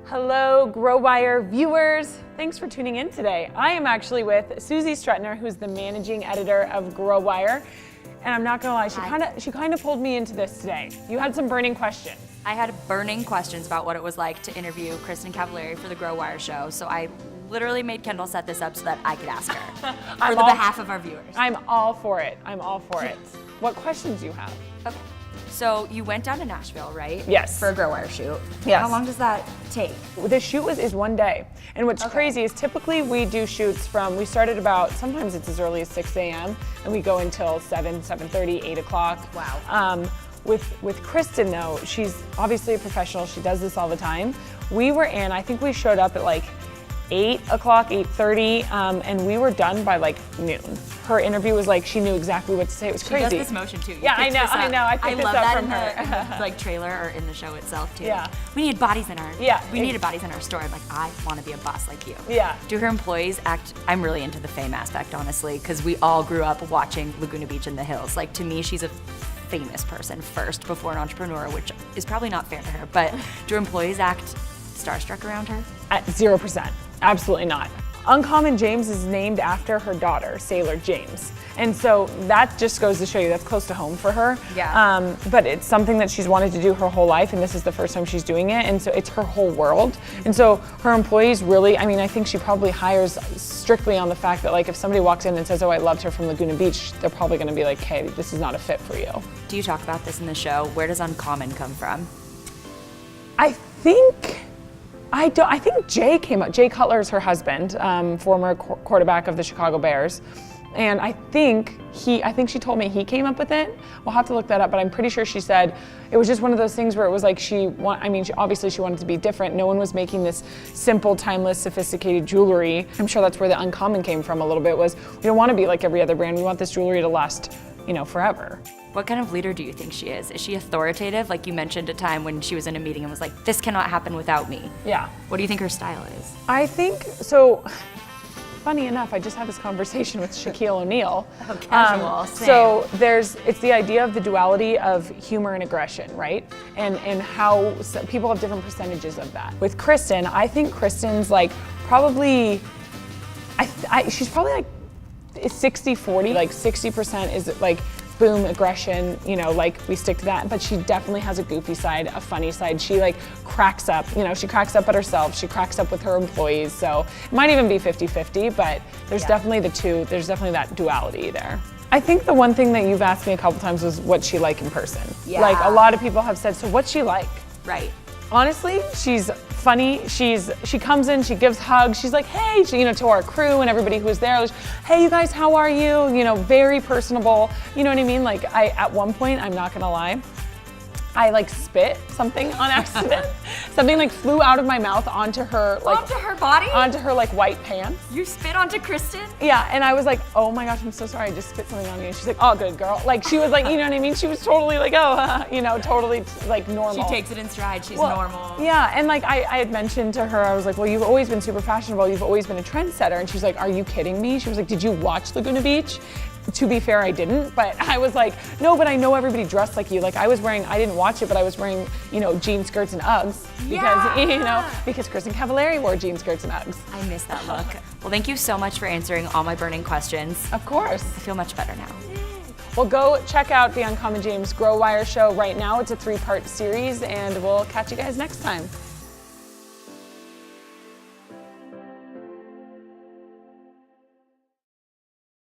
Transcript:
Hello, GrowWire viewers. Thanks for tuning in today. I am actually with Suzy Strutner, who's the managing editor of GrowWire. And I'm not gonna lie, she kind of pulled me into this today. You had some burning questions. I had burning questions about what it was like to interview Kristin Cavallari for the GrowWire show, so I literally made Kendall set this up so that I could ask her for the behalf of our viewers. I'm all for it. I'm all for it. What questions do you have? Okay. So you went down to Nashville, right? Yes. For a GrowWire shoot. Yes. How long does that take? The shoot is one day. And what's crazy is typically we do shoots we started about, sometimes it's as early as 6 a.m. and we go until 7:30, 8 o'clock. Wow. With Kristin though, she's obviously a professional, she does this all the time. I think we showed up at like 8 o'clock, 8:30, and we were done by like noon. Her interview was like, she knew exactly what to say. It was crazy. She does this motion too. Yeah, I know. I picked this up from her. I love that in the like trailer or in the show itself too. Yeah. We need bodies in our. Yeah. We needed bodies in our store. I'm like, I want to be a boss like you. Yeah. Do her employees act? I'm really into the fame aspect, honestly, because we all grew up watching Laguna Beach in the Hills. Like to me, she's a famous person first before an entrepreneur, which is probably not fair to her. But do her employees act starstruck around her? At 0%. Absolutely not. Uncommon James is named after her daughter, Sailor James. And so that just goes to show you that's close to home for her. Yeah. But it's something that she's wanted to do her whole life, and this is the first time she's doing it, and so it's her whole world. And so her employees really, I think she probably hires strictly on the fact that like if somebody walks in and says, oh, I loved her from Laguna Beach, they're probably gonna be like, hey, this is not a fit for you. Do you talk about this in the show? Where does uncommon come from? I think Jay came up. Jay Cutler is her husband, former quarterback of the Chicago Bears. And I think she told me he came up with it. We'll have to look that up, but I'm pretty sure she said it was just one of those things where it was like obviously she wanted to be different. No one was making this simple, timeless, sophisticated jewelry. I'm sure that's where the uncommon came from a little bit, was we don't want to be like every other brand. We want this jewelry to last, forever. What kind of leader do you think she is? Is she authoritative? Like you mentioned a time when she was in a meeting and was like, this cannot happen without me. Yeah. What do you think her style is? I think, so funny enough, I just had this conversation with Shaquille O'Neal. Oh, casual, same. So it's the idea of the duality of humor and aggression, right? And how people have different percentages of that. With Kristin, I think Kristin's like probably, she's probably like 60-40, like 60% is like boom, aggression, like we stick to that, but she definitely has a goofy side, a funny side. She like cracks up, she cracks up at herself, she cracks up with her employees, so it might even be 50-50, but there's definitely there's definitely that duality there. I think the one thing that you've asked me a couple times was what's she like in person. Yeah. Like a lot of people have said, so what's she like? Right. Honestly, she's funny. She comes in, she gives hugs. She's like, hey, to our crew and everybody who's there. Like, hey, you guys, how are you? Very personable. You know what I mean? Like at one point, I'm not gonna lie, I like spit something on accident. Something like flew out of my mouth onto her onto her body? Onto her like white pants. You spit onto Kristin? Yeah, and I was like, oh my gosh, I'm so sorry, I just spit something on you. And she's like, oh, good girl. Like she was like, you know what I mean? She was totally like, totally like normal. She takes it in stride, she's normal. Yeah, and like I had mentioned to her, I was like, well, you've always been super fashionable, you've always been a trendsetter. And she's like, are you kidding me? She was like, did you watch Laguna Beach? To be fair, I didn't, but I was like, no, but I know everybody dressed like you. Like I didn't watch it, but I was wearing, jean skirts and Uggs because Kristin Cavallari wore jean skirts and Uggs. I miss that look. Well, thank you so much for answering all my burning questions. Of course. I feel much better now. Well, go check out the Uncommon James GrowWire show right now. It's a 3-part series, and we'll catch you guys next time.